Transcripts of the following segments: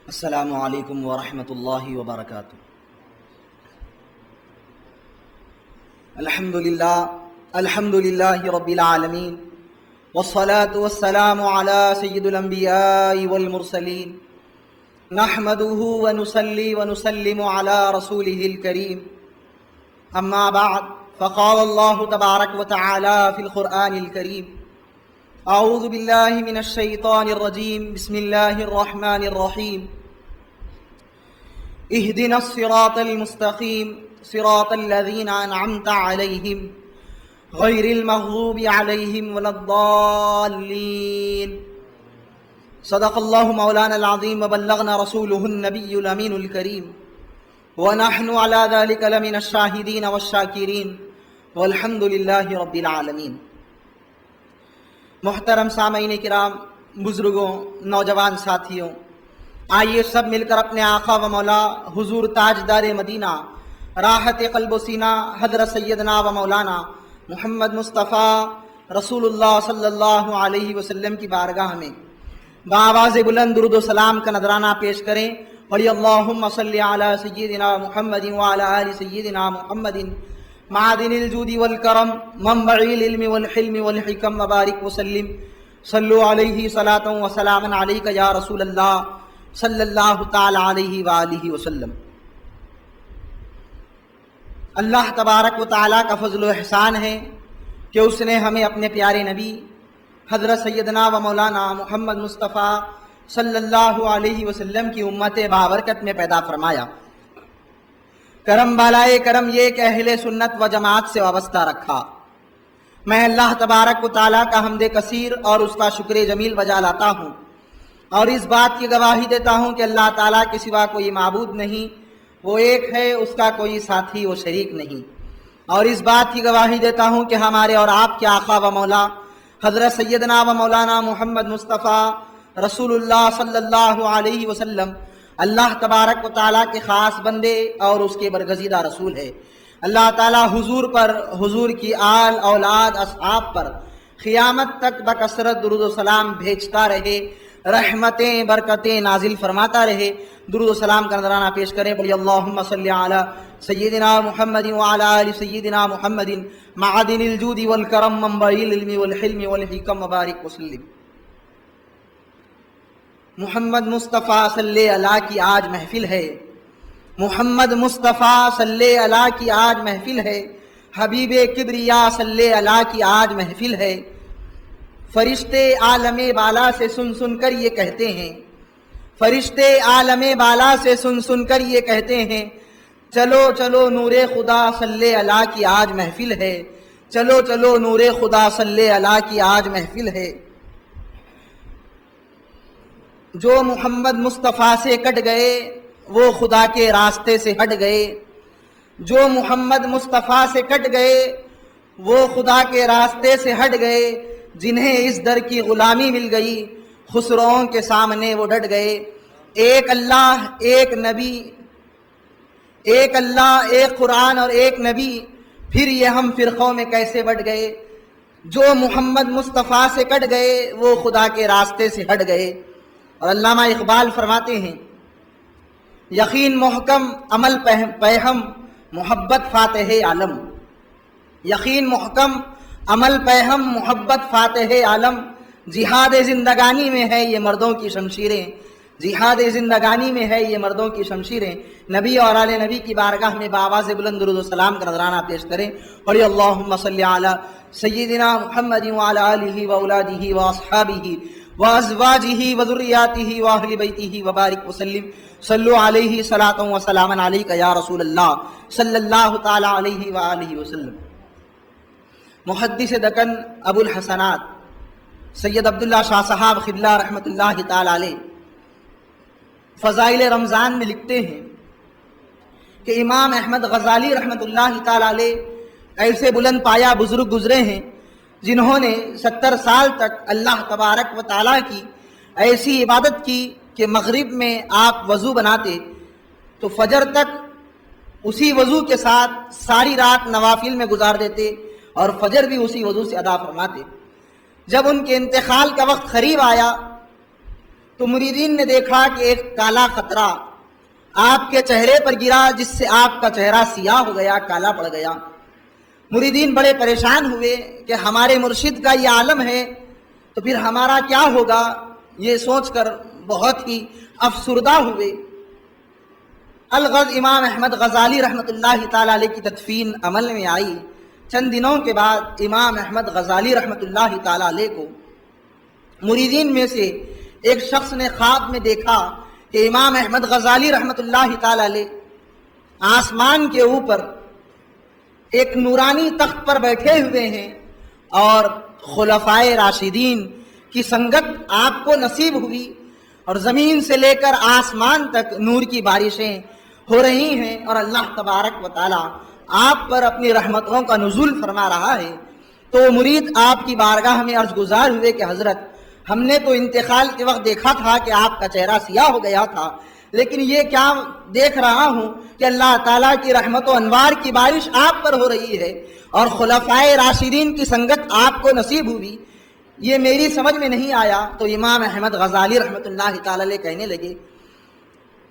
السلام علیکم ورحمۃ اللہ وبرکاتہ۔ الحمد للہ رب العالمین، والصلاة والسلام علی سید الانبیاء والمرسلین، نحمده ونصلی ونسلم علی رسولہ الکریم، اما بعد فقال اللہ تبارک وتعالی فی القرآن الکریم: اعوذ باللہ من الشیطان الرجیم، بسم اللہ الرحمن الرحیم، اہدنا الصراط المستقیم صراط الذین انعمت علیہم غیر المغضوب علیہم ولا الضالین۔ صدق اللہ مولانا العظیم وبلغنا رسولہ النبی الامین الکریم، ونحن علی ذلک لمن الشاہدین والشاکرین، والحمد للہ رب العالمین۔ محترم سامعین کرام، بزرگوں، نوجوان ساتھیوں، آئیے سب مل کر اپنے آقا و مولا حضور تاجدار مدینہ راحت قلب و سینہ حضرت سیدنا و مولانا محمد مصطفیٰ رسول اللہ صلی اللہ علیہ وسلم کی بارگاہ میں بآواز بلند درود و سلام کا نذرانہ پیش کریں۔ پڑھی اللہم صلی علی سیدنا محمد وعلی آل سیدنا محمد معدن الجود والکرم منبع العلم والحلم والحکم وبارک وسلم، صلو علیہ صلاۃ و سلام علیک یا رسول اللہ صلی اللہ تعالی علیہ وآلہ وسلم۔ اللہ تبارک و تعالیٰ کا فضل و احسان ہے کہ اس نے ہمیں اپنے پیارے نبی حضرت سیدنا و مولانا محمد مصطفیٰ صلی اللہ علیہ وسلم کی امت بابرکت میں پیدا فرمایا۔ کرم بالائے کرم یہ کہ اہل سنت و جماعت سے وابستہ رکھا۔ میں اللہ تبارک و تعالیٰ کا حمد کثیر اور اس کا شکر جمیل بجا لاتا ہوں، اور اس بات کی گواہی دیتا ہوں کہ اللہ تعالیٰ کے سوا کوئی معبود نہیں، وہ ایک ہے، اس کا کوئی ساتھی و شریک نہیں۔ اور اس بات کی گواہی دیتا ہوں کہ ہمارے اور آپ کے آقا و مولا حضرت سیدنا و مولانا محمد مصطفیٰ رسول اللہ صلی اللہ علیہ وسلم اللہ تبارک و تعالیٰ کے خاص بندے اور اس کے برگزیدہ رسول ہے۔ اللہ تعالیٰ حضور پر، حضور کی آل اولاد اصحاب پر قیامت تک بکثرت درود و سلام بھیجتا رہے، رحمتیں برکتیں نازل فرماتا رہے۔ درود و سلام کا نذرانہ پیش کریں۔ بڑی اللہم صلی علی سیدنا محمد وعلی آل سیدنا محمد معدن الجود والکرم منبع العلم والحلم والحکم وبارک وسلم۔ محمد مصطفیٰ صلی اللہ کی آج محفل ہے، محمد مصطفیٰ صلی اللہ کی آج محفل ہے، حبیب کبریا صلی اللہ کی آج محفل ہے۔ فرشتے عالم بالا سے سن سن کر یہ کہتے ہیں، فرشتے عالم بالا سے سن سن کر یہ کہتے ہیں، چلو چلو نور خدا صلی اللہ کی آج محفل ہے، چلو چلو نور خدا صلی اللہ کی آج محفل ہے۔ جو محمد مصطفیٰ سے کٹ گئے وہ خدا کے راستے سے ہٹ گئے، جو محمد مصطفیٰ سے کٹ گئے وہ خدا کے راستے سے ہٹ گئے۔ جنہیں اس در کی غلامی مل گئی خسروؤں کے سامنے وہ ڈٹ گئے۔ ایک اللہ ایک نبی، ایک اللہ ایک قرآن اور ایک نبی، پھر یہ ہم فرقوں میں کیسے بٹ گئے۔ جو محمد مصطفیٰ سے کٹ گئے وہ خدا کے راستے سے ہٹ گئے۔ اور علامہ اقبال فرماتے ہیں، یقین محکم عمل پیہم محبت فاتح عالم، یقین محکم عمل پیہم محبت فاتح عالم۔ جہاد زندگانی میں ہے یہ مردوں کی شمشیریں، جہاد زندگانی میں ہے یہ مردوں کی شمشیریں۔ نبی اور آل نبی کی بارگاہ میں بآواز بلند درود و سلام کا نذرانہ پیش کریں۔ اور اللہم صلی علی سیدنا محمد وعلی آلہ واولادہ واصحابہ وازواجہ وذریاتہ واہل بیتہ وبارک وسلم، صلو علیہ صلاۃ و سلام علیک یا رسول اللہ صلی اللہ تعالی علیہ وآلہ وسلم۔ محدث دکن ابو الحسنات سید عبداللہ شاہ صاحب قبلہ رحمۃ اللہ تعالی علیہ فضائل رمضان میں لکھتے ہیں کہ امام احمد غزالی رحمۃ اللہ تعالی علیہ ایسے بلند پایا بزرگ گزرے ہیں جنہوں نے 70 سال تک اللہ تبارک و تعالیٰ کی ایسی عبادت کی کہ مغرب میں آپ وضو بناتے تو فجر تک اسی وضو کے ساتھ ساری رات نوافل میں گزار دیتے اور فجر بھی اسی وضو سے ادا فرماتے۔ جب ان کے انتقال کا وقت قریب آیا تو مریدین نے دیکھا کہ ایک کالا قطرہ آپ کے چہرے پر گرا، جس سے آپ کا چہرہ سیاہ ہو گیا، کالا پڑ گیا۔ مریدین بڑے پریشان ہوئے کہ ہمارے مرشد کا یہ عالم ہے تو پھر ہمارا کیا ہوگا، یہ سوچ کر بہت ہی افسردہ ہوئے۔ الغرض امام احمد غزالی رحمۃ اللہ تعالی علیہ کی تدفین عمل میں آئی۔ چند دنوں کے بعد امام احمد غزالی رحمۃ اللہ تعالی علیہ کو مریدین میں سے ایک شخص نے خواب میں دیکھا کہ امام احمد غزالی رحمۃ اللہ تعالی علیہ آسمان کے اوپر ایک نورانی تخت پر بیٹھے ہوئے ہیں اور خلفائے راشدین کی سنگت آپ کو نصیب ہوئی اور زمین سے لے کر آسمان تک نور کی بارشیں ہو رہی ہیں اور اللہ تبارک و تعالی آپ پر اپنی رحمتوں کا نزول فرما رہا ہے۔ تو مرید آپ کی بارگاہ میں عرض گزار ہوئے کہ حضرت، ہم نے تو انتقال کے وقت دیکھا تھا کہ آپ کا چہرہ سیاہ ہو گیا تھا، لیکن یہ کیا دیکھ رہا ہوں کہ اللہ تعالیٰ کی رحمت و انوار کی بارش آپ پر ہو رہی ہے اور خلفائے راشدین کی سنگت آپ کو نصیب ہوئی، یہ میری سمجھ میں نہیں آیا۔ تو امام احمد غزالی رحمۃ اللہ تعالی علیہ کہنے لگے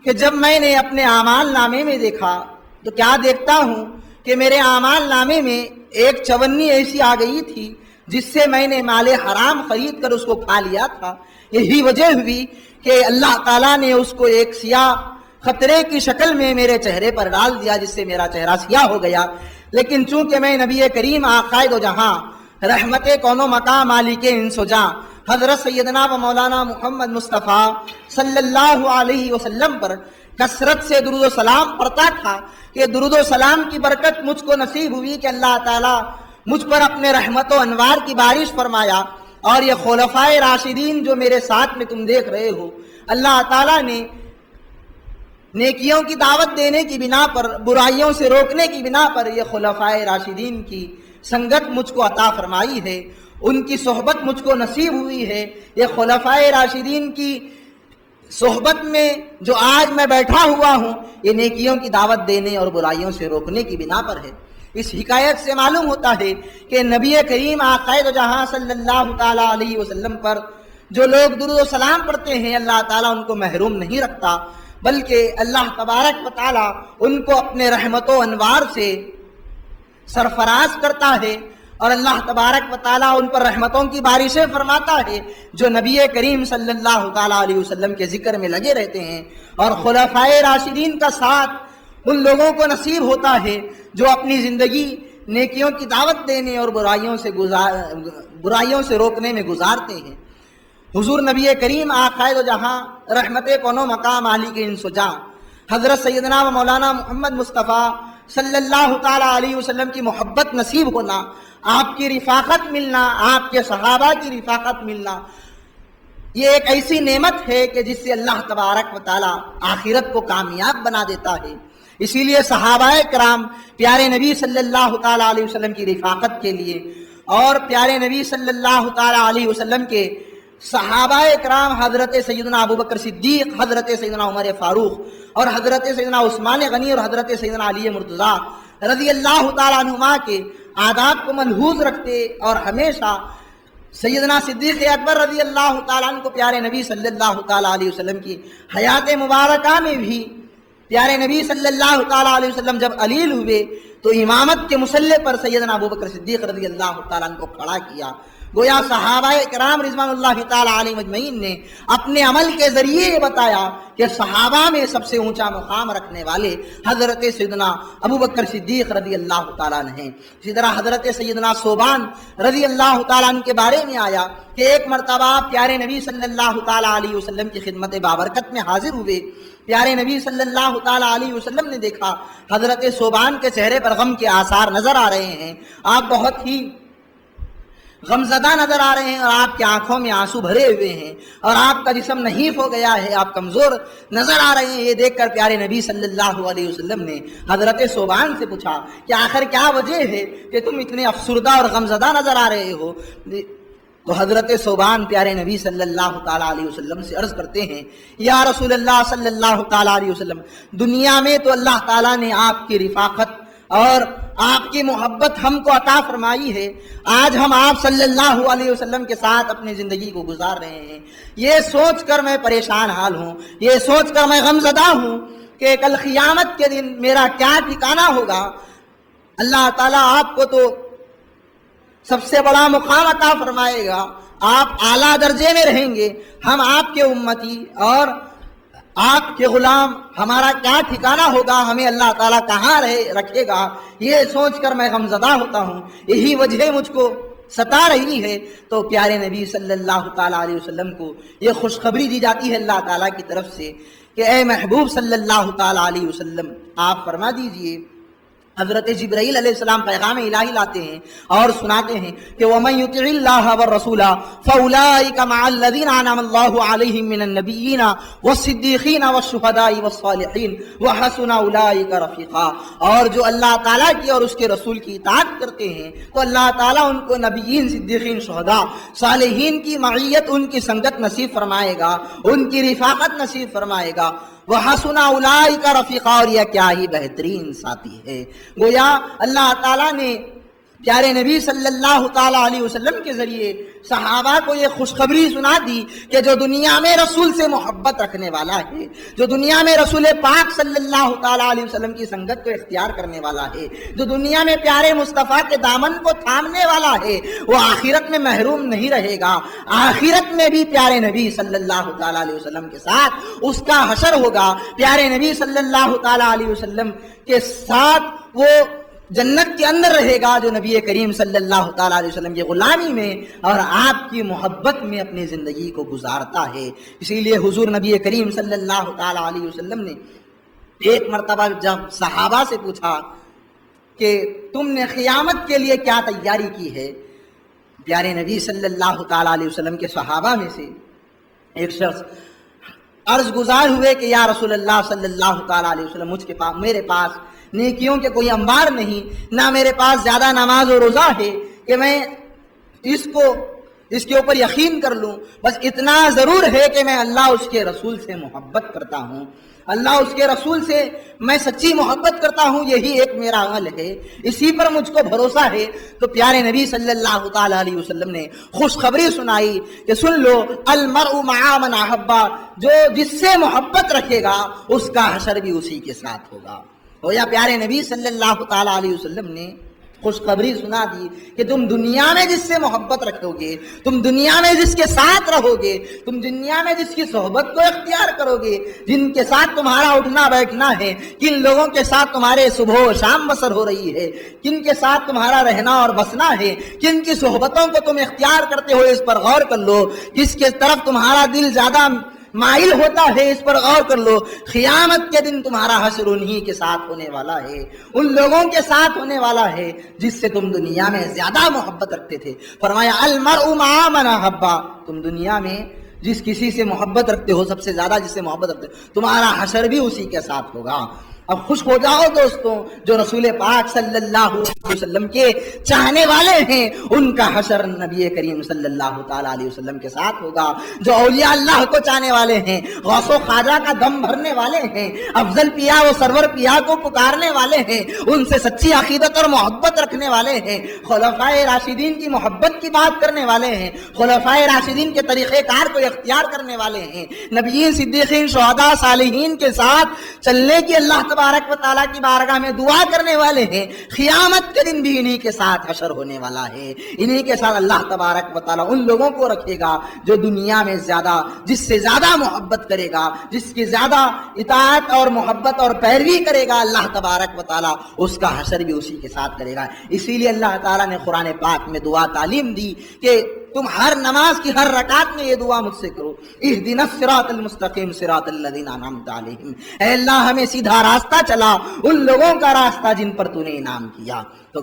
کہ جب میں نے اپنے اعمال نامے میں دیکھا تو کیا دیکھتا ہوں کہ میرے اعمال نامے میں ایک چونی ایسی آ گئی تھی جس سے میں نے مال حرام خرید کر اس کو کھا لیا تھا۔ یہی وجہ ہوئی کہ اللہ تعالیٰ نے اس کو ایک سیاہ خطرے کی شکل میں میرے چہرے پر ڈال دیا، جس سے میرا چہرہ سیاہ ہو گیا۔ لیکن چونکہ میں نبی کریم آقائد و جہاں رحمت کون و مقام مالک انس و جاں حضرت سیدنا و مولانا محمد مصطفیٰ صلی اللہ علیہ وسلم پر کثرت سے درود و سلام پڑھتا تھا کہ درود و سلام کی برکت مجھ کو نصیب ہوئی کہ اللہ تعالیٰ مجھ پر اپنے رحمت و انوار کی بارش فرمایا۔ اور یہ خلفائے راشدین جو میرے ساتھ میں تم دیکھ رہے ہو، اللہ تعالیٰ نے نیکیوں کی دعوت دینے کی بنا پر، برائیوں سے روکنے کی بنا پر یہ خلفائے راشدین کی سنگت مجھ کو عطا فرمائی ہے، ان کی صحبت مجھ کو نصیب ہوئی ہے۔ یہ خلفائے راشدین کی صحبت میں جو آج میں بیٹھا ہوا ہوں، یہ نیکیوں کی دعوت دینے اور برائیوں سے روکنے کی بنا پر ہے۔ اس حکایت سے معلوم ہوتا ہے کہ نبی کریم آقائد جہاں صلی اللہ تعالیٰ علیہ وسلم پر جو لوگ درود و سلام پڑھتے ہیں، اللہ تعالیٰ ان کو محروم نہیں رکھتا، بلکہ اللہ تبارک و تعالیٰ ان کو اپنے رحمت و انوار سے سرفراز کرتا ہے اور اللہ تبارک و تعالیٰ ان پر رحمتوں کی بارشیں فرماتا ہے جو نبی کریم صلی اللہ تعالیٰ علیہ وسلم کے ذکر میں لگے رہتے ہیں۔ اور خلفائے راشدین کا ساتھ ان لوگوں کو نصیب ہوتا ہے جو اپنی زندگی نیکیوں کی دعوت دینے اور برائیوں سے روکنے میں گزارتے ہیں۔ حضور نبی کریم آقائد جہاں رحمت کون و مقام علی کے انس و جاں حضرت سیدنا و مولانا محمد مصطفیٰ صلی اللہ تعالیٰ علیہ وسلم کی محبت نصیب ہونا، آپ کی رفاقت ملنا، آپ کے صحابہ کی رفاقت ملنا، یہ ایک ایسی نعمت ہے کہ جس سے اللہ تبارک و تعالیٰ آخرت کو کامیاب بنا دیتا ہے۔ اسی لیے صحابہ کرام پیارے نبی صلی اللہ تعالیٰ علیہ وسلم کی رفاقت کے لیے اور پیارے نبی صلی اللہ تعالیٰ علیہ وسلم کے صحابہ کرام حضرت سیدنا ابوبکر صدیق، حضرت سیدنا عمر فاروق اور حضرت سیدنا عثمان غنی اور حضرت سیدنا علی مرتضیٰ رضی اللہ تعالیٰ عنہما کے آداب کو ملحوظ رکھتے اور ہمیشہ سیدنا صدیق اکبر رضی اللہ تعالیٰ عنہ کو پیارے نبی صلی اللہ تعالیٰ علیہ وسلم کی حیات مبارکہ میں بھی پیارے نبی صلی اللہ تعالیٰ علیہ وسلم جب علیل ہوئے تو امامت کے مسلح پر سیدنا ابوبکر صدیق رضی اللہ تعالیٰ عنہ کو کھڑا کیا۔ گویا صحابہ کرام رضوان اللہ تعالیٰ علیہ مجمعین نے اپنے عمل کے ذریعے یہ بتایا کہ صحابہ میں سب سے اونچا مقام رکھنے والے حضرت سیدنا ابوبکر صدیق رضی اللہ تعالیٰ عنہ ہیں۔ اسی طرح حضرت سیدنا صوبان رضی اللہ تعالیٰ عنہ کے بارے میں آیا کہ ایک مرتبہ پیارے نبی صلی اللہ تعالیٰ علیہ وسلم کی خدمت بابرکت میں حاضر ہوئے۔ پیارے نبی صلی اللہ تعالیٰ علیہ وسلم نے دیکھا حضرت صوبان کے چہرے پر غم کے آثار نظر آ رہے ہیں، آپ بہت ہی غمزدہ نظر آ رہے ہیں اور آپ کی آنکھوں میں آنسو بھرے ہوئے ہیں اور آپ کا جسم نحیف ہو گیا ہے، آپ کمزور نظر آ رہے ہیں۔ یہ دیکھ کر پیارے نبی صلی اللہ علیہ وسلم نے حضرت صوبان سے پوچھا کہ آخر کیا وجہ ہے کہ تم اتنے افسردہ اور غمزدہ نظر آ رہے ہو؟ تو حضرت صوبان پیارے نبی صلی اللہ تعالیٰ علیہ وسلم سے عرض کرتے ہیں، یا رسول اللہ صلی اللہ تعالیٰ علیہ وسلم، دنیا میں تو اللہ تعالیٰ نے آپ کی رفاقت اور آپ کی محبت ہم کو عطا فرمائی ہے، آج ہم آپ صلی اللہ علیہ وسلم کے ساتھ اپنی زندگی کو گزار رہے ہیں، یہ سوچ کر میں پریشان حال ہوں، یہ سوچ کر میں غمزدہ ہوں کہ کل قیامت کے دن میرا کیا ٹھکانہ ہوگا۔ اللہ تعالیٰ آپ کو تو سب سے بڑا مقام عطا فرمائے گا، آپ اعلیٰ درجے میں رہیں گے، ہم آپ کے امتی اور آپ کے غلام، ہمارا کیا ٹھکانہ ہوگا، ہمیں اللہ تعالیٰ کہاں رکھے گا، یہ سوچ کر میں غمزدہ ہوتا ہوں۔ یہی وجہ مجھ کو ستا رہی ہے، تو پیارے نبی صلی اللہ تعالیٰ علیہ وسلم کو یہ خوشخبری دی جاتی ہے اللہ تعالیٰ کی طرف سے کہ اے محبوب صلی اللہ تعالیٰ علیہ وسلم، آپ فرما دیجئے۔ حضرت جبرائیل علیہ السلام پیغام الہی لاتے ہیں اور سناتے ہیں کہ وَمَن يُطِعِ اللَّهَ وَالرَّسُولَ فَأُولَٰئِكَ مَعَ الَّذِينَ أَنْعَمَ اللَّهُ عَلَيْهِم مِّنَ النَّبِيِّينَ وَالصِّدِّيقِينَ وَالشُّهَدَاءِ وَالصَّالِحِينَ وَحَسُنَ أُولَٰئِكَ رَفِيقًا۔ اور جو اللہ تعالیٰ کی اور اس کے رسول کی اطاعت کرتے ہیں تو اللہ تعالیٰ ان کو نبیین، صدیقین، شہداء، صالحین کی معیت، ان کی سنگت نصیب فرمائے گا، ان کی رفاقت نصیب فرمائے گا۔ وَحَسُنَ أُولَٰئِكَ رَفِيقًا، اور یہ کیا ہی بہترین ساتھی ہے۔ گویا اللہ تعالیٰ نے پیارے نبی صلی اللہ تعالیٰ علیہ وسلم کے ذریعے صحابہ کو یہ خوشخبری سنا دی کہ جو دنیا میں رسول سے محبت رکھنے والا ہے، جو دنیا میں رسول پاک صلی اللہ تعالیٰ علیہ وسلم کی سنگت کو اختیار کرنے والا ہے، جو دنیا میں پیارے مصطفیٰ کے دامن کو تھامنے والا ہے، وہ آخرت میں محروم نہیں رہے گا۔ آخرت میں بھی پیارے نبی صلی اللہ تعالیٰ علیہ وسلم کے ساتھ اس کا حشر ہوگا، پیارے نبی صلی اللہ تعالیٰ علیہ وسلم کے ساتھ وہ جنت کے اندر رہے گا جو نبی کریم صلی اللہ تعالیٰ علیہ وسلم کی غلامی میں اور آپ کی محبت میں اپنی زندگی کو گزارتا ہے۔ اسی لیے حضور نبی کریم صلی اللہ تعالیٰ علیہ وسلم نے ایک مرتبہ جب صحابہ سے پوچھا کہ تم نے قیامت کے لیے کیا تیاری کی ہے، پیارے نبی صلی اللہ تعالیٰ علیہ وسلم کے صحابہ میں سے ایک شخص عرض گزار ہوئے کہ یا رسول اللہ صلی اللہ تعالیٰ علیہ وسلم، میرے پاس نیکیوں کے کوئی انبار نہیں، نہ میرے پاس زیادہ نماز و روزہ ہے کہ میں اس کے اوپر یقین کر لوں، بس اتنا ضرور ہے کہ میں اللہ اس کے رسول سے محبت کرتا ہوں، اللہ اس کے رسول سے میں سچی محبت کرتا ہوں، یہی ایک میرا عمل ہے، اسی پر مجھ کو بھروسہ ہے۔ تو پیارے نبی صلی اللہ تعالیٰ علیہ وسلم نے خوشخبری سنائی کہ سن لو، المرء مع من احب، جو جس سے محبت رکھے گا اس کا حشر بھی اسی کے ساتھ ہوگا۔ یا پیارے نبی صلی اللہ تعالیٰ علیہ وسلم نے خوشخبری سنا دی کہ تم دنیا میں جس سے محبت رکھو گے، تم دنیا میں جس کے ساتھ رہو گے، تم دنیا میں جس کی صحبت کو اختیار کرو گے، جن کے ساتھ تمہارا اٹھنا بیٹھنا ہے، کن لوگوں کے ساتھ تمہارے صبح و شام بسر ہو رہی ہے، کن کے ساتھ تمہارا رہنا اور بسنا ہے، کن کی صحبتوں کو تم اختیار کرتے ہو، اس پر غور کر لو، کس کے طرف تمہارا دل زیادہ مائل ہوتا ہے، اس پر غور کر لو۔ قیامت کے دن تمہارا حشر انہی کے ساتھ ہونے والا ہے، ان لوگوں کے ساتھ ہونے والا ہے جس سے تم دنیا میں زیادہ محبت رکھتے تھے۔ فرمایا المرء مع من احب، تم دنیا میں جس کسی سے محبت رکھتے ہو، سب سے زیادہ جس سے محبت رکھتے ہو، تمہارا حشر بھی اسی کے ساتھ ہوگا۔ اب خوش ہو جاؤ دوستوں، جو رسول پاک صلی اللہ علیہ وسلم کے چاہنے والے ہیں ان کا حشر نبی کریم صلی اللہ تعالیٰ علیہ وسلم کے ساتھ ہوگا۔ جو اولیاء اللہ کو چاہنے والے ہیں، غوث و خواجہ کا دم بھرنے والے ہیں، افضل پیا و سرور پیا کو پکارنے والے ہیں، ان سے سچی عقیدت اور محبت رکھنے والے ہیں، خلفائے راشدین کی محبت کی بات کرنے والے ہیں، خلفائے راشدین کے طریقہ کار کو اختیار کرنے والے ہیں، نبیین، صدیقین، شہداء، صالحین کے ساتھ چلنے کی اللہ تبارک و تعالیٰ کی بارگاہ میں دعا کرنے والے ہیں۔ قیامت کے دن بھی انہی کے ساتھ حشر ہونے والا ہے، انہی کے ساتھ اللہ تبارک و تعالیٰ ان لوگوں کو رکھے گا جو دنیا میں جس سے زیادہ محبت کرے گا، جس کی زیادہ اطاعت اور محبت اور پیروی کرے گا، اللہ تبارک و تعالیٰ اس کا حشر بھی اسی کے ساتھ کرے گا۔ اسی لیے اللہ تعالیٰ نے قرآن پاک میں دعا تعلیم دی کہ تم ہر نماز کی ہر رکعت میں یہ دعا مجھ سے کرو، اہدنا الصراط المستقیم صراط الذین انعمت علیہم، اے اللہ ہمیں سیدھا راستہ چلا، ان لوگوں کا راستہ جن پر تو نے انعام کیا۔ تو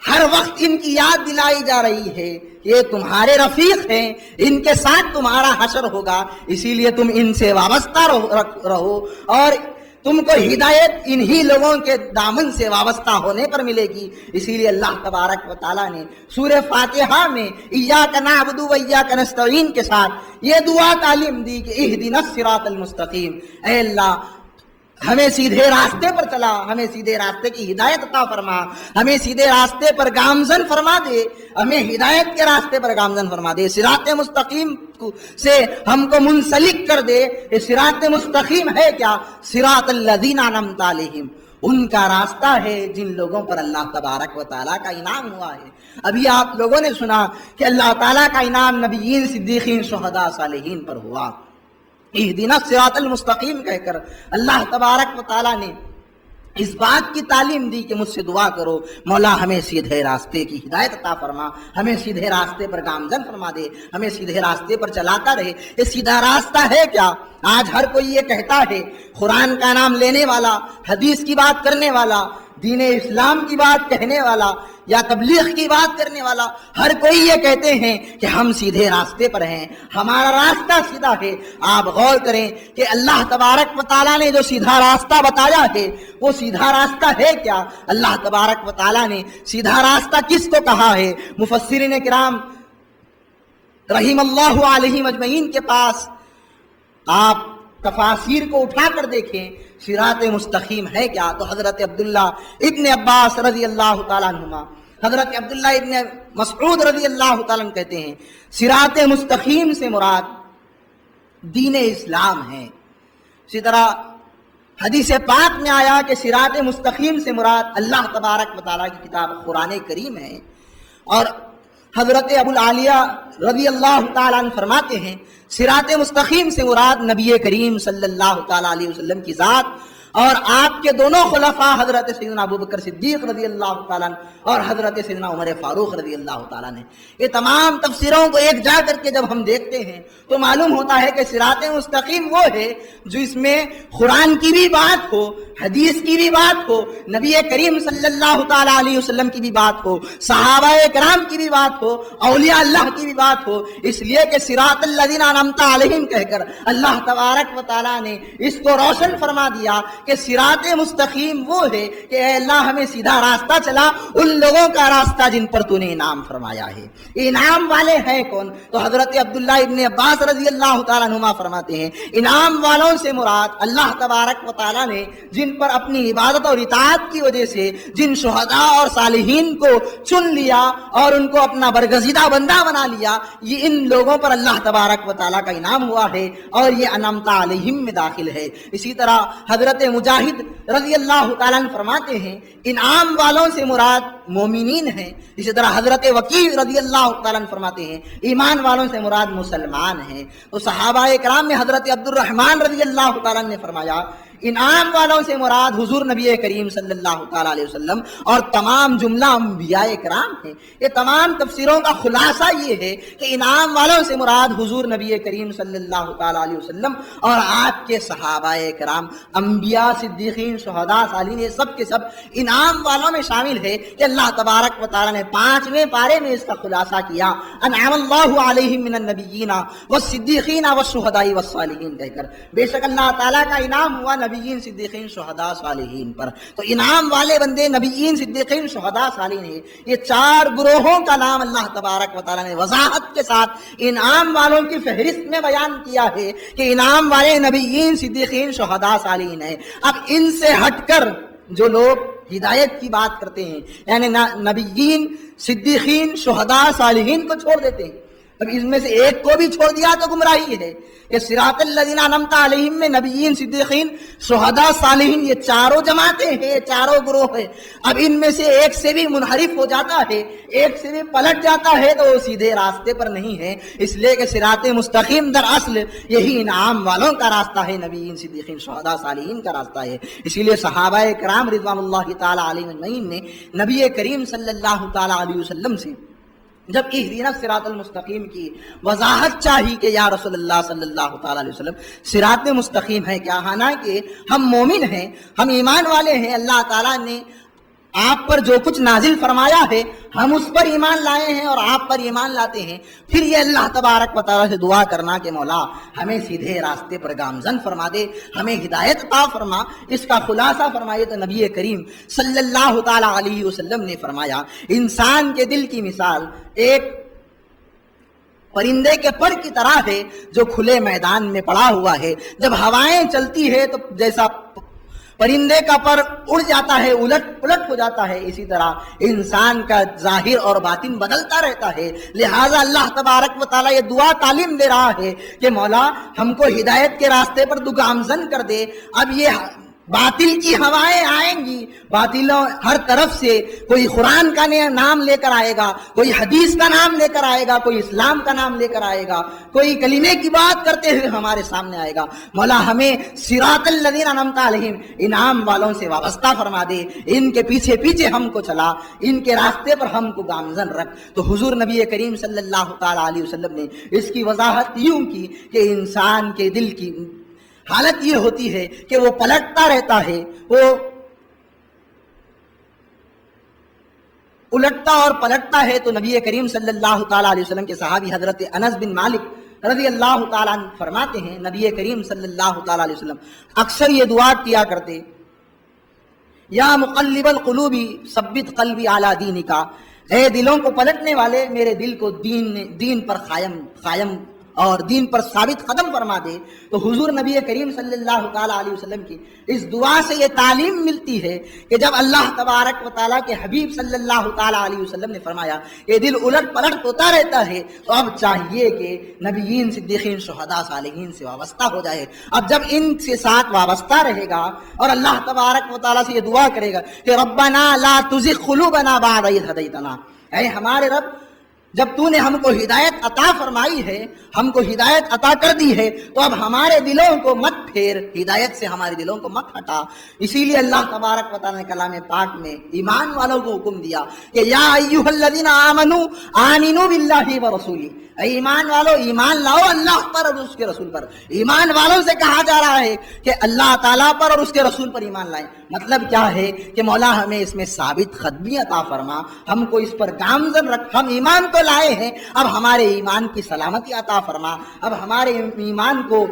ہر وقت ان کی یاد دلائی جا رہی ہے کہ یہ تمہارے رفیق ہیں، ان کے ساتھ تمہارا حشر ہوگا، اسی لیے تم ان سے وابستہ رہو، اور تم کو ہدایت انہی لوگوں کے دامن سے وابستہ ہونے پر ملے گی۔ اسی لیے اللہ تبارک و تعالیٰ نے سورہ فاتحہ میں ایاک نعبد و ایاک نستعین کے ساتھ یہ دعا تعلیم دی کہ اہدنا الصراط المستقیم، اے اللہ ہمیں سیدھے راستے پر چلا، ہمیں سیدھے راستے کی ہدایت عطا فرما، ہمیں سیدھے راستے پر گامزن فرما دے، ہمیں ہدایت کے راستے پر گامزن فرما دے، صراط مستقیم سے ہم کو منسلک کر دے۔ یہ صراط مستقیم ہے کیا؟ صراط الذین انعمت علیہم، ان کا راستہ ہے جن لوگوں پر اللہ تبارک و تعالیٰ کا انعام ہوا ہے۔ ابھی آپ لوگوں نے سنا کہ اللہ تعالیٰ کا انعام نبیین، صدیقین، شہداء، صالحین پر ہوا۔ اہدنا الصراط المستقیم کہہ کر اللہ تبارک و تعالیٰ نے اس بات کی تعلیم دی کہ مجھ سے دعا کرو، مولا ہمیں سیدھے راستے کی ہدایت عطا فرما، ہمیں سیدھے راستے پر گامزن فرما دے، ہمیں سیدھے راستے پر چلاتا رہے۔ یہ سیدھا راستہ ہے کیا؟ آج ہر کوئی یہ کہتا ہے، قرآن کا نام لینے والا، حدیث کی بات کرنے والا، دین اسلام کی بات کہنے والا یا تبلیغ کی بات کرنے والا، ہر کوئی یہ کہتے ہیں کہ ہم سیدھے راستے پر ہیں، ہمارا راستہ سیدھا ہے۔ آپ غور کریں کہ اللہ تبارک و تعالیٰ نے جو سیدھا راستہ بتایا ہے وہ سیدھا راستہ ہے کیا؟ اللہ تبارک و تعالیٰ نے سیدھا راستہ کس کو کہا ہے؟ مفسرین کرام رحم اللہ علیہم اجمعین کے پاس آپ تفاسیر کو اٹھا کر دیکھیں، صراط مستقیم ہے کیا؟ تو حضرت عبداللہ ابن عباس رضی اللہ تعالیٰ عنہما، حضرت عبداللہ ابن مسعود رضی اللہ تعالیٰ عنہ کہتے ہیں صراط مستقیم سے مراد دین اسلام ہے۔ اسی طرح حدیث پاک میں آیا کہ صراط مستقیم سے مراد اللہ تبارک و تعالیٰ کی کتاب قرآن کریم ہے۔ اور حضرت ابو العالیہ رضی اللہ تعالیٰ عنہ فرماتے ہیں صراط مستقیم سے مراد نبی کریم صلی اللہ تعالیٰ علیہ وسلم کی ذات اور آپ کے دونوں خلفاء حضرت سیدنا ابوبکر صدیق رضی اللہ تعالیٰ عنہ اور حضرت سیدنا عمر فاروق رضی اللہ تعالیٰ نے۔ یہ تمام تفسیروں کو ایک جا کر کے جب ہم دیکھتے ہیں تو معلوم ہوتا ہے کہ صراط مستقیم وہ ہے جو اس میں قرآن کی بھی بات ہو، حدیث کی بھی بات ہو، نبی کریم صلی اللہ تعالیٰ علیہ وسلم کی بھی بات ہو، صحابہ کرام کی بھی بات ہو، اولیاء اللہ کی بھی بات ہو۔ اس لیے کہ صراط الذین انعمت علیہم کہہ کر اللہ تبارک و تعالیٰ نے اس کو روشن فرما دیا کہ صراط مستقیم وہ ہے کہ اے اللہ ہمیں سیدھا راستہ چلا، ان لوگوں کا راستہ جن پر تو نے انعام فرمایا ہے۔ انعام والے ہیں کون؟ تو حضرت عبداللہ ابن عباس رضی اللہ تعالیٰ عنہما فرماتے ہیں انعام والوں سے مراد اللہ تبارک و تعالیٰ نے جن پر اپنی عبادت اور اطاعت کی وجہ سے جن شہداء اور صالحین کو چن لیا اور ان کو اپنا برگزیدہ بندہ بنا لیا، یہ ان لوگوں پر اللہ تبارک و تعالیٰ کا انعام ہوا ہے اور یہ انعمت علیہم میں داخل ہے۔ اسی طرح حضرت مجاہد رضی اللہ تعالیٰ عنہ فرماتے ہیں انعام والوں سے مراد مومنین ہیں۔ اسی طرح حضرت وکیع رضی اللہ تعالیٰ عنہ فرماتے ہیں ایمان والوں سے مراد مسلمان ہیں۔ تو صحابہ کرام میں حضرت عبد الرحمن رضی اللہ تعالیٰ عنہ نے فرمایا انعام والوں سے مراد حضور نبی کریم صلی اللہ تعالیٰ علیہ وسلم اور تمام جملہ انبیاء کرام ہیں۔ یہ تمام تفسیروں کا خلاصہ یہ ہے کہ انعام والوں سے مراد حضور نبی کریم صلی اللہ تعالیٰ علیہ وسلم اور آپ کے صحابہ کرام، انبیاء، صدیقین، شہداء، صالحین، یہ سب کے سب انعام والوں میں شامل ہے کہ اللہ تبارک و تعالیٰ نے 5ویں پارے میں اس کا خلاصہ کیا، انعم اللہ علیہم من النبیین والصدیقین والشہداء والصالحین کہہ کر۔ بے شک اللہ تعالیٰ کا انعام ہوا نبیین، صدیقین، شہداء، صالحین پر۔ تو انعام والے بندے نبیین، صدیقین، شہداء، صالحین ہیں۔ یہ 4 گروہوں کا نام اللہ تبارک و تعالیٰ نے وضاحت کے ساتھ انعام والوں کی فہرست میں بیان کیا ہے کہ انعام والے نبیین، صدیقین، شہداء، صالحین ہیں۔ اب ان سے ہٹ کر جو لوگ ہدایت کی بات کرتے ہیں یعنی نبیین، صدیقین، شہداء، صالحین کو چھوڑ دیتے ہیں، اب اس میں سے ایک کو بھی چھوڑ دیا تو گمراہی ہے کہ صراط الذین انعمت علیہم میں نبیین، صدیقین، شہداء، صالحین یہ 4 جماعتیں ہیں، یہ 4 گروہ ہیں۔ اب ان میں سے ایک سے بھی منحرف ہو جاتا ہے، ایک سے بھی پلٹ جاتا ہے تو وہ سیدھے راستے پر نہیں ہے۔ اس لیے کہ صراط مستقیم در اصل یہی انعام والوں کا راستہ ہے، نبیین، صدیقین، شہداء، صالحین کا راستہ ہے۔ اسی لیے صحابہ کرام رضوان اللہ تعالی علیہم اجمعین نے نبی کریم صلی اللہ تعالی علیہ وسلم سے جب اہدنا الصراط المستقیم کی وضاحت چاہی کہ یا رسول اللہ صلی اللہ تعالیٰ علیہ وسلم صراط مستقیم ہے کیا؟ حالانکہ ہم مومن ہیں، ہم ایمان والے ہیں، اللہ تعالیٰ نے آپ پر جو کچھ نازل فرمایا ہے ہم اس پر ایمان لائے ہیں اور آپ پر ایمان لاتے ہیں، پھر یہ اللہ تبارک و تعالیٰ سے دعا کرنا کہ مولا ہمیں سیدھے راستے پر گامزن فرما دے، ہمیں ہدایت عطا فرما، اس کا خلاصہ فرمائے تو نبی کریم صلی اللہ تعالیٰ علیہ وسلم نے فرمایا انسان کے دل کی مثال ایک پرندے کے پر کی طرح ہے جو کھلے میدان میں پڑا ہوا ہے، جب ہوائیں چلتی ہے تو جیسا پرندے کا پر اڑ جاتا ہے، الٹ پلٹ ہو جاتا ہے، اسی طرح انسان کا ظاہر اور باطن بدلتا رہتا ہے۔ لہٰذا اللہ تبارک و تعالیٰ یہ دعا تعلیم دے رہا ہے کہ مولا ہم کو ہدایت کے راستے پر تو گامزن کر دے۔ اب یہ باطل کی ہوائیں آئیں گی، باطلوں ہر طرف سے، کوئی قرآن کا نام لے کر آئے گا، کوئی حدیث کا نام لے کر آئے گا، کوئی اسلام کا نام لے کر آئے گا، کوئی کلمے کی بات کرتے ہوئے ہمارے سامنے آئے گا۔ مولا ہمیں صراط الذین انعمت علیہم انعام والوں سے وابستہ فرما دے، ان کے پیچھے پیچھے ہم کو چلا، ان کے راستے پر ہم کو گامزن رکھ۔ تو حضور نبی کریم صلی اللہ تعالی علیہ وسلم نے اس کی وضاحت یوں کی کہ انسان کے دل کی حالت یہ ہوتی ہے کہ وہ پلٹتا رہتا ہے، وہ الٹتا اور پلٹتا ہے۔ تو نبی کریم صلی اللہ تعالیٰ علیہ وسلم کے صحابی حضرت انس بن مالک رضی اللہ تعالیٰ عنہ فرماتے ہیں نبی کریم صلی اللہ تعالیٰ علیہ وسلم اکثر یہ دعا کیا کرتے، یا مقلب القلوب ثبت قلبی علی دینک، اے دلوں کو پلٹنے والے میرے دل کو دین پر قائم اور دین پر ثابت قدم فرما دے۔ تو حضور نبی کریم صلی اللہ تعالیٰ علیہ وسلم کی اس دعا سے یہ تعلیم ملتی ہے کہ جب اللہ تبارک و تعالیٰ کے حبیب صلی اللہ تعالیٰ علیہ وسلم نے فرمایا کہ دل الٹ پلٹ ہوتا رہتا ہے، تو اب چاہیے کہ نبیین، صدیقین، شہداء، صالحین سے وابستہ ہو جائے۔ اب جب ان کے ساتھ وابستہ رہے گا اور اللہ تبارک و تعالیٰ سے یہ دعا کرے گا کہ ربنا لا تزغ قلوبنا بعد اذ ہدیتنا، اے ہمارے رب جب تو نے ہم کو ہدایت عطا فرمائی ہے، ہم کو ہدایت عطا کر دی ہے، تو اب ہمارے دلوں کو مت پھیر، ہدایت سے ہمارے دلوں کو مت ہٹا۔ اسی لیے اللہ تبارک و تعالیٰ نے کلام پاک میں ایمان والوں کو حکم دیا کہ یا ایھا الذین آمنوا آمنوا باللہ ورسولہ، اے ایمان والو ایمان لاؤ اللہ پر اور اس کے رسول پر۔ ایمان والوں سے کہا جا رہا ہے کہ اللہ تعالیٰ پر اور اس کے رسول پر ایمان لائیں۔ مطلب کیا ہے کہ مولا ہمیں اس میں ثابت قدمی عطا فرما، ہم کو اس پر گامزن رکھ۔ ہم ایمان تو لائے ہیں، اب ہمارے ایمان کی سلامتی عطا فرما، اب ہمارے ایمان کو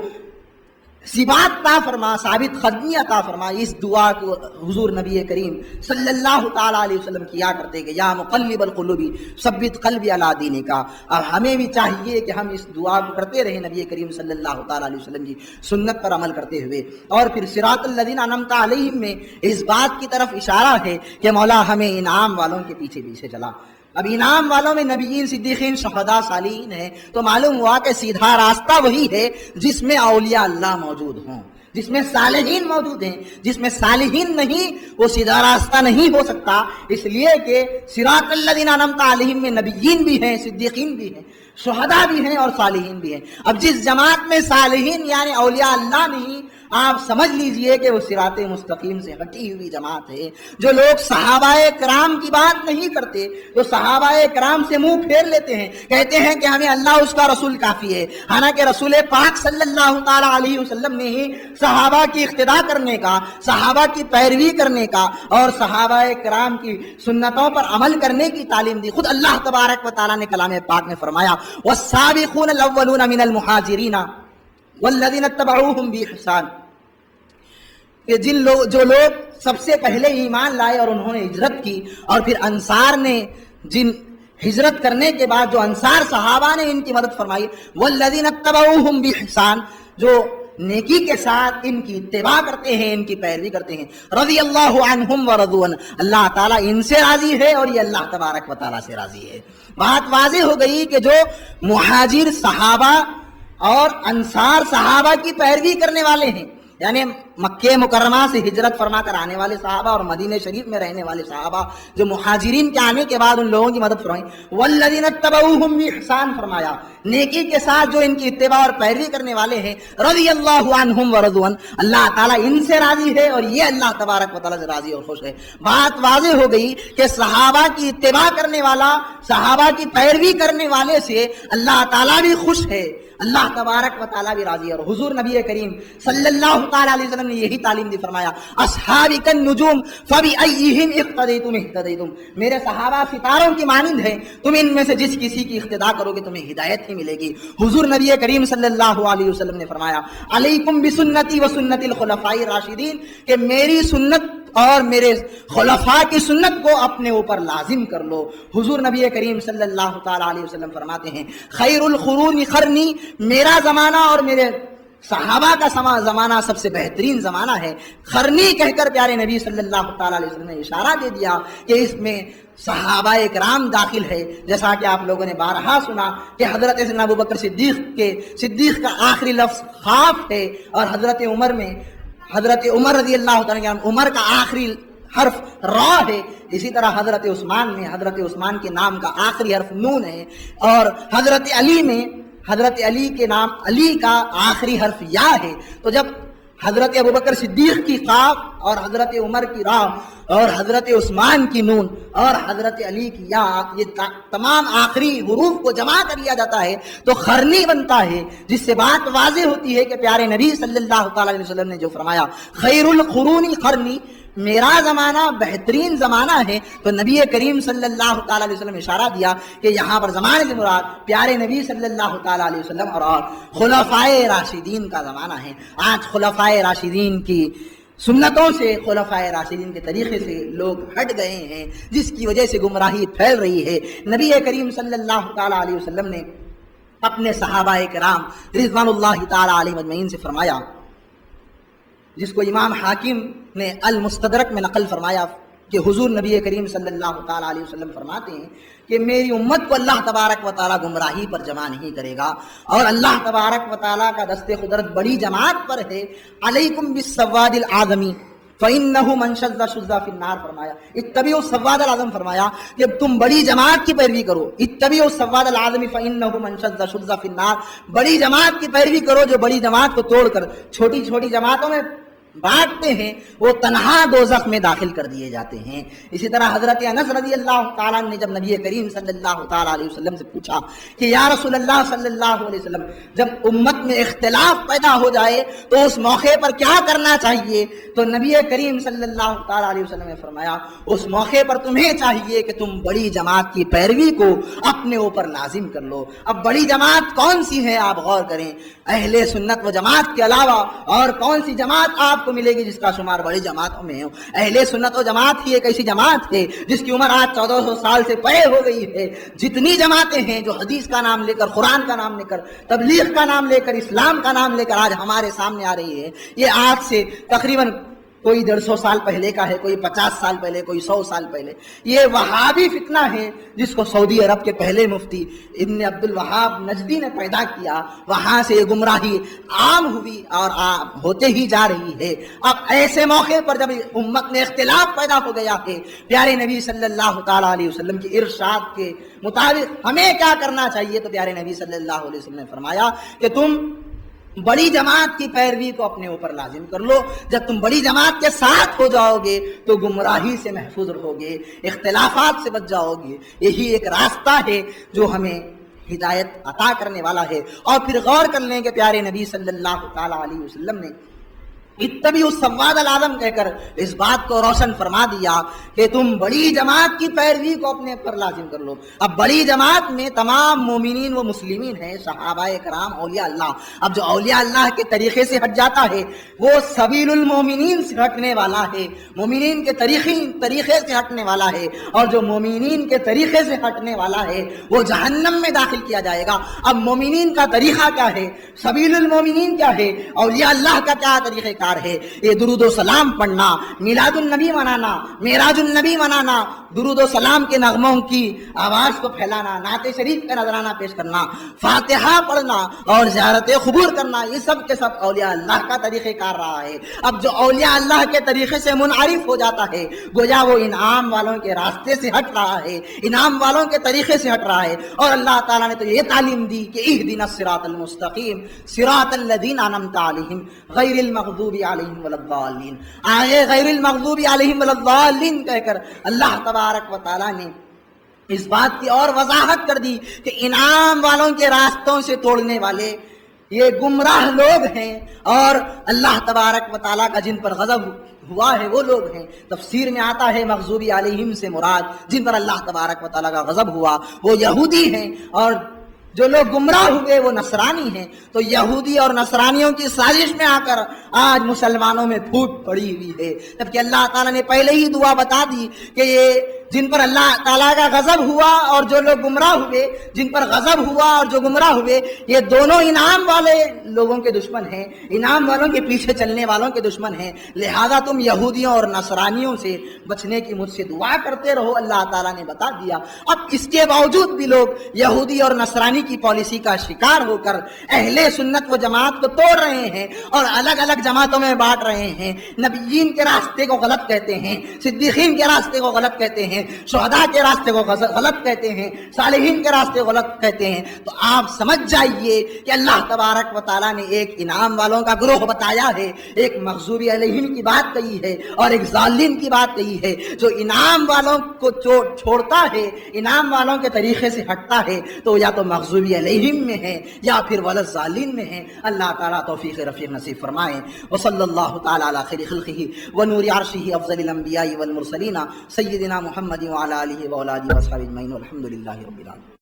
ثبات عطا فرما، ثابت قدمی عطا فرما۔ اس دعا کو حضور نبی کریم صلی اللہ تعالیٰ علیہ وسلم کیا کرتے کہ یا مقلب القلوب ثبت قلبی علی دینک۔ اب ہمیں بھی چاہیے کہ ہم اس دعا کو کرتے رہیں نبی کریم صلی اللہ تعالیٰ علیہ وسلم کی سنت پر عمل کرتے ہوئے۔ اور پھر صراط الذین انعمت علیہم میں اس بات کی طرف اشارہ ہے کہ مولا ہمیں انعام والوں کے پیچھے پیچھے چلا۔ اب انعام والوں میں نبیین، صدیقین، شہداء، صالحین ہیں، تو معلوم ہوا کہ سیدھا راستہ وہی ہے جس میں اولیاء اللہ موجود ہوں، جس میں صالحین موجود ہیں۔ جس میں صالحین نہیں وہ سیدھا راستہ نہیں ہو سکتا، اس لیے کہ صراط الذین انعمت علیہم میں نبیین بھی ہیں، صدیقین بھی ہیں، شہداء بھی ہیں اور صالحین بھی ہیں۔ اب جس جماعت میں صالحین یعنی اولیاء اللہ نہیں، آپ سمجھ لیجئے کہ وہ صراط مستقیم سے ہٹی ہوئی جماعت ہے۔ جو لوگ صحابہ کرام کی بات نہیں کرتے، جو صحابہ کرام سے منہ پھیر لیتے ہیں، کہتے ہیں کہ ہمیں اللہ اس کا رسول کافی ہے، حالانکہ رسول پاک صلی اللہ تعالیٰ علیہ وسلم نے ہی صحابہ کی اقتداء کرنے کا، صحابہ کی پیروی کرنے کا اور صحابہ کرام کی سنتوں پر عمل کرنے کی تعلیم دی۔ خود اللہ تبارک و تعالیٰ نے کلام پاک میں فرمایا والسابقون الاولون من المہاجرین والذین اتبعوہم بإحسان، کہ جو لوگ سب سے پہلے ایمان لائے اور انہوں نے ہجرت کی، اور پھر انصار نے جن ہجرت کرنے کے بعد جو انصار صحابہ نے ان کی مدد فرمائی، والذین اتبعوہم بإحسان، جو نیکی کے ساتھ ان کی اتباع کرتے ہیں، ان کی پیروی کرتے ہیں، رضی اللہ عنہم ورضوا عنہ، اللہ تعالیٰ ان سے راضی ہے اور یہ اللہ تبارک و تعالیٰ سے راضی ہے۔ بات واضح ہو گئی کہ جو مہاجر صحابہ اور انصار صحابہ کی پیروی کرنے والے ہیں، یعنی مکہ مکرمہ سے ہجرت فرما کر آنے والے صحابہ اور مدینہ شریف میں رہنے والے صحابہ، جو مہاجرین کے آنے کے بعد ان لوگوں کی مدد فرمائی، والذین اتبعوہم بإحسان فرمایا، نیکی کے ساتھ جو ان کی اتباع اور پیروی کرنے والے ہیں، رضی اللہ عنہم ورضوا عنہ، اللہ تعالیٰ ان سے راضی ہے اور یہ اللہ تبارک و تعالیٰ سے راضی اور خوش ہے۔ بات واضح ہو گئی کہ صحابہ کی اتباع کرنے والا، صحابہ کی پیروی کرنے والے سے اللہ تعالیٰ بھی خوش ہے، اللہ تبارک و تعالیٰ بھی راضی ہے۔ اور حضور نبی کریم صلی اللہ تعالیٰ علیہ وسلم نے یہی تعلیم دی، فرمایا اصحابی کالنجوم فبأیہم اقتدیتم اہتدیتم، میرے صحابہ ستاروں کی مانند ہیں، تم ان میں سے جس کسی کی اقتداء کرو گے تمہیں ہدایت ہی ملے گی۔ حضور نبی کریم صلی اللہ علیہ وسلم نے فرمایا علیکم بسنتی وسنت الخلفاء الراشدین، کہ میری سنت اور میرے خلفاء کی سنت کو اپنے اوپر لازم کر لو۔ حضور نبی کریم صلی اللہ تعالیٰ علیہ وسلم فرماتے ہیں خیر القرون قرنی، میرا زمانہ اور میرے صحابہ کا زمانہ سب سے بہترین زمانہ ہے، قرنی کہہ کر پیارے نبی صلی اللہ تعالیٰ علیہ وسلم نے اشارہ دے دیا کہ اس میں صحابہ کرام داخل ہے۔ جیسا کہ آپ لوگوں نے بارہا سنا کہ حضرت سیدنا ابوبکر صدیق کا آخری لفظ خاف ہے، اور حضرت عمر رضی اللہ تعالیٰ عنہ عمر کا آخری حرف را ہے۔ اسی طرح حضرت عثمان کے نام کا آخری حرف نون ہے، اور حضرت علی کے نام علی کا آخری حرف یا ہے۔ تو جب حضرت ابوبکر صدیق کی قاف اور حضرت عمر کی را اور حضرت عثمان کی نون اور حضرت علی کی یا، یہ تمام آخری حروف کو جمع کر لیا جاتا ہے تو قرنی بنتا ہے، جس سے بات واضح ہوتی ہے کہ پیارے نبی صلی اللہ تعالی علیہ وسلم نے جو فرمایا خیر القرون قرنی، میرا زمانہ بہترین زمانہ ہے، تو نبی کریم صلی اللہ تعالی علیہ وسلم نے اشارہ دیا کہ یہاں پر زمانے سے مراد پیارے نبی صلی اللہ تعالی علیہ وسلم اور خلفائے راشدین کا زمانہ ہے۔ آج خلفائے راشدین کی سنتوں سے، خلفائے راشدین کے طریقے سے لوگ ہٹ گئے ہیں، جس کی وجہ سے گمراہی پھیل رہی ہے۔ نبی کریم صلی اللہ تعالی علیہ وسلم نے اپنے صحابہ کرام رضوان اللہ تعالی علیہم اجمعین سے فرمایا، جس کو امام حاکم نے المستدرک میں نقل فرمایا کہ حضور نبی کریم صلی اللہ تعالی علیہ وسلم فرماتے ہیں کہ میری امت کو اللہ تبارک و تعالی گمراہی پر جمع نہیں کرے گا، اور اللہ تبارک و تعالی کا دست قدرت بڑی جماعت پر ہے۔ علیکم بالسواد العظمی فإنہ من شذ شذ فی النار فرمایا، اتبعوا السواد العظم فرمایا کہ تم بڑی جماعت کی پیروی کرو، اتبعوا السواد العظم فإنہ من شذ شذ فی النار، بڑی جماعت کی پیروی کرو جو بڑی جماعت کو توڑ کر چھوٹی چھوٹی جماعتوں میں بانٹتے ہیں، وہ تنہا دوزخ میں داخل کر دیے جاتے ہیں۔ اسی طرح حضرت انس رضی اللہ تعالیٰ نے جب نبی کریم صلی اللہ تعالیٰ علیہ وسلم سے پوچھا کہ یا رسول اللہ صلی اللہ علیہ وسلم، جب امت میں اختلاف پیدا ہو جائے تو اس موقع پر کیا کرنا چاہیے، تو نبی کریم صلی اللہ تعالیٰ علیہ وسلم نے فرمایا اس موقع پر تمہیں چاہیے کہ تم بڑی جماعت کی پیروی کو اپنے اوپر لازم کر لو۔ اب بڑی جماعت کون سی ہے آپ غور کریں، اہل سنت و جماعت کے علاوہ اور کون سی جماعت آپ کو ملے گی جس کا شمار بڑی جماعتوں میں ہو؟ اہل سنت و جماعت ہی ایک ایسی جماعت ہے جس کی عمر آج 1400 سال سے پرے ہو گئی ہے۔ جتنی جماعتیں ہیں جو حدیث کا نام لے کر، قرآن کا نام لے کر، تبلیغ کا نام لے کر، اسلام کا نام لے کر آج ہمارے سامنے آ رہی ہے، یہ آج سے تقریباً کوئی 150 سال پہلے کا ہے، کوئی 50 سال پہلے، کوئی 100 سال پہلے۔ یہ وہابی فتنہ ہے جس کو سعودی عرب کے پہلے مفتی ابن عبد الوہاب نجدی نے پیدا کیا، وہاں سے یہ گمراہی عام ہوئی اور ہوتے ہی جا رہی ہے۔ اب ایسے موقع پر جب امت میں اختلاف پیدا ہو گیا ہے، پیارے نبی صلی اللہ تعالیٰ علیہ وسلم کی ارشاد کے مطابق ہمیں کیا کرنا چاہیے، تو پیارے نبی صلی اللہ علیہ وسلم نے فرمایا کہ تم بڑی جماعت کی پیروی کو اپنے اوپر لازم کر لو۔ جب تم بڑی جماعت کے ساتھ ہو جاؤ گے تو گمراہی سے محفوظ رہو گے، اختلافات سے بچ جاؤ گے۔ یہی ایک راستہ ہے جو ہمیں ہدایت عطا کرنے والا ہے۔ اور پھر غور کر لیں کہ پیارے نبی صلی اللہ تعالیٰ علیہ وسلم نے اتبعوا السواد العظم کہہ کر اس بات کو روشن فرما دیا کہ تم بڑی جماعت کی پیروی کو اپنے پر لازم کر لو۔ اب بڑی جماعت میں تمام مومنین و مسلمین ہیں، صحابہ کرام، اولیاء اللہ۔ اب جو اولیاء اللہ کے طریقے سے ہٹ جاتا ہے وہ سبیل المومنین سے ہٹنے والا ہے، مومنین کے طریقے سے ہٹنے والا ہے، اور جو مومنین کے طریقے سے ہٹنے والا ہے وہ جہنم میں داخل کیا جائے گا۔ اب مومنین کا طریقہ کیا ہے، سبیل المومنین کیا ہے، اولیاء اللہ کا کیا طریقہ کار ہے؟ یہ درود و سلام پڑھنا، میلاد النبی منانا، معراج النبی منانا، درود و سلام کے نغموں کی آواز کو پھیلانا، نعت شریف کا نذرانہ پیش کرنا، فاتحہ پڑھنا اور زیارت قبور کرنا، یہ سب کے سب اولیاء اللہ کا طریقہ کار رہا ہے۔ اب جو اولیاء اللہ کے طریقے سے منعرف ہو جاتا ہے گویا وہ انعام والوں کے راستے سے ہٹ رہا ہے، انعام والوں کے طریقے سے ہٹ رہا ہے۔ اور اللہ تعالیٰ نے تو یہ تعلیم دی کہ اہدنا الصراط المستقیم صراط الذین انعمت علیہم غیر المغضوب علیہم ولا الضالین۔ آگے غیر المغضوب علیہم ولا الضالین کہہ کر اللہ تبارک و تعالیٰ نے اس بات کی اور وضاحت کر دی کہ انعام والوں کے راستوں سے توڑنے والے یہ گمراہ لوگ ہیں، اور اللہ تبارک و تعالیٰ کا جن پر غضب ہوا ہے وہ لوگ ہیں۔ تفسیر میں آتا ہے مغضوبی علیہم سے مراد جن پر اللہ تبارک و تعالیٰ کا غضب ہوا وہ یہودی ہیں، اور جو لوگ گمراہ ہوئے وہ نصرانی ہیں۔ تو یہودی اور نصرانیوں کی سازش میں آ کر آج مسلمانوں میں پھوٹ پڑی ہوئی ہے، جبکہ اللہ تعالیٰ نے پہلے ہی دعا بتا دی کہ یہ جن پر اللہ تعالیٰ کا غضب ہوا اور جو لوگ گمراہ ہوئے، جن پر غضب ہوا اور جو گمراہ ہوئے، یہ دونوں انعام والے لوگوں کے دشمن ہیں، انعام والوں کے پیچھے چلنے والوں کے دشمن ہیں۔ لہذا تم یہودیوں اور نصرانیوں سے بچنے کی مجھ سے دعا کرتے رہو، اللہ تعالیٰ نے بتا دیا۔ اب اس کے باوجود بھی لوگ یہودی اور نصرانی کی پالیسی کا شکار ہو کر اہل سنت و جماعت کو توڑ رہے ہیں اور الگ الگ جماعتوں میں بانٹ رہے ہیں، نبیین کے راستے کو غلط کہتے ہیں، صدیقین کے راستے کو غلط کہتے ہیں، شہداء کے راستے کو غلط کہتے ہیں، صالحین کے راستے کو غلط کہتے ہیں۔ تو آپ سمجھ جائیے کہ اللہ تبارک و تعالیٰ نے ایک انعام والوں کا گروہ بتایا ہے، ایک مغضوب علیہم کی بات کہی ہے اور ایک ظالم کی بات کہی ہے۔ جو انعام والوں کو چھوڑتا ہے، انعام والوں کے طریقے سے ہٹتا ہے، تو یا تو مغضوب علیہم میں ہے یا پھر وللظالمین میں ہے۔ اللہ تعالیٰ توفیق رفیق نصیب فرمائے۔ وصلی اللہ تعالیٰ علی خیر خلقہ ونور عرشہ افضل الانبیاء والمرسلین سیدنا محمد وعلی آلہ واولادہ واصحابہ اجمعین والحمد للہ رب العالمین۔